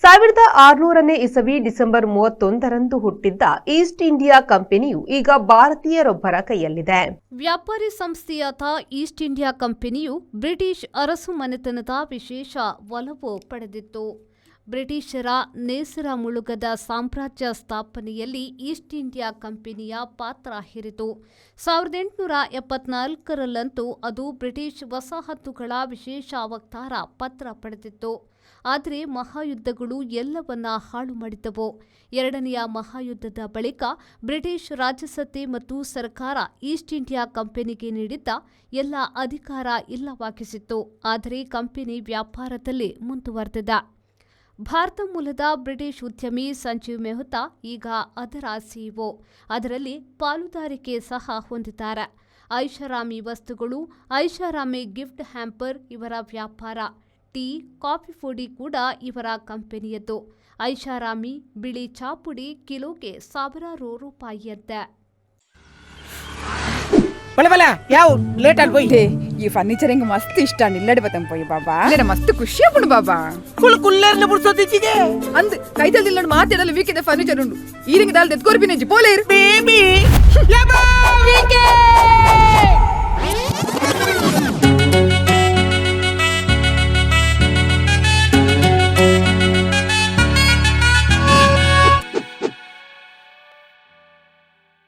1600ನೇ ಇಸವಿ December 31ರಂದು ಹುಟ್ಟಿದ್ದ East India ಕಂಪನಿಯು ಈಗ ಭಾರತೀಯರೊಬ್ಬರ ಕೈಯಲ್ಲಿದೆ. ವ್ಯಾಪಾರಿ ಸಂಸ್ಥೆಯಾದ ಈಸ್ಟ್ ಇಂಡಿಯಾ ಕಂಪನಿಯು ಬ್ರಿಟಿಷ್ ಅರಸು ಮನೆತನದ ವಿಶೇಷ ಒಲವು ಪಡೆದಿತ್ತು. ಬ್ರಿಟಿಷರ ನೇಸರ ಮುಳುಗದ ಸಾಮ್ರಾಜ್ಯ ಸ್ಥಾಪನೆಯಲ್ಲಿ ಈಸ್ಟ್ ಇಂಡಿಯಾ ಕಂಪನಿಯ ಪಾತ್ರ ಹಿರಿತು. 1874ರಲ್ಲಂತೂ ಅದು ಬ್ರಿಟಿಷ್ ವಸಾಹತುಗಳ ವಿಶೇಷ ವಕ್ತಾರ ಪತ್ರ ಪಡೆದಿತ್ತು. ಆದರೆ ಮಹಾಯುದ್ಧಗಳು ಎಲ್ಲವನ್ನ ಹಾಳು ಮಾಡಿದ್ದವು. ಎರಡನೆಯ ಮಹಾಯುದ್ಧದ ಬಳಿಕ ಬ್ರಿಟಿಷ್ ರಾಜಸತ್ತೆ ಮತ್ತು ಸರ್ಕಾರ ಈಸ್ಟ್ ಇಂಡಿಯಾ ಕಂಪನಿಗೆ ನೀಡಿದ್ದ ಎಲ್ಲ ಅಧಿಕಾರ ಇಲ್ಲವಾಗಿಸಿತ್ತು. ಆದರೆ ಕಂಪನಿ ವ್ಯಾಪಾರದಲ್ಲಿ ಮುಂದುವರೆದಿದೆ. ಭಾರತ ಮೂಲದ ಬ್ರಿಟಿಷ್ ಉದ್ಯಮಿ ಸಂಜೀವ್ ಮೆಹ್ತಾ ಈಗ ಅದರ ಸಿಇಒ. ಅದರಲ್ಲಿ ಪಾಲುದಾರಿಕೆ ಸಹ ಹೊಂದಿದ್ದಾರೆ. ಐಷಾರಾಮಿ ವಸ್ತುಗಳು, ಐಷಾರಾಮಿ ಗಿಫ್ಟ್ ಹ್ಯಾಂಪರ್ ಇವರ ವ್ಯಾಪಾರ. ಟೀ, ಕಾಫಿ ಪುಡಿ ಕೂಡ ಇವರ ಕಂಪನಿಯದ್ದು. ಐಷಾರಾಮಿ ಬಿಳಿ ಚಾಪುಡಿ ಕಿಲೋಗೆ ಸಾವಿರಾರು ರೂಪಾಯಿಯಂತೆ. ಯಾವ ಲೇಟ್ ಆಗಿ పోయి ఈ ఫర్నిచర్ ఇంక మస్తు ఇష్టాన్ని ఇల్లడి పోతాం పోయి బాబా లేన మస్తు ಖುಷಿ ಅಪ್ಪಡು ಬಾಬಾ ಕುಲ್ಲರ್ನ ಬುಡ್ಸೋದಿಚ್ಚಿಗೆ ಅಂದ್ ಕೈತಲ್ ಇಲ್ಲಡ್ ಮಾತಾಡಲ್ಲ ವೀಕಿದೆ ಫರ್ನಿಚರ್ ಉಂಡು ಈರಿಂಗ ದಾಲ್ ತೆತ್ಕೋರ್ಬಿನೆಂಜಿ ಪೋಲೇರು ಬೇಬಿ ವೀಕೆ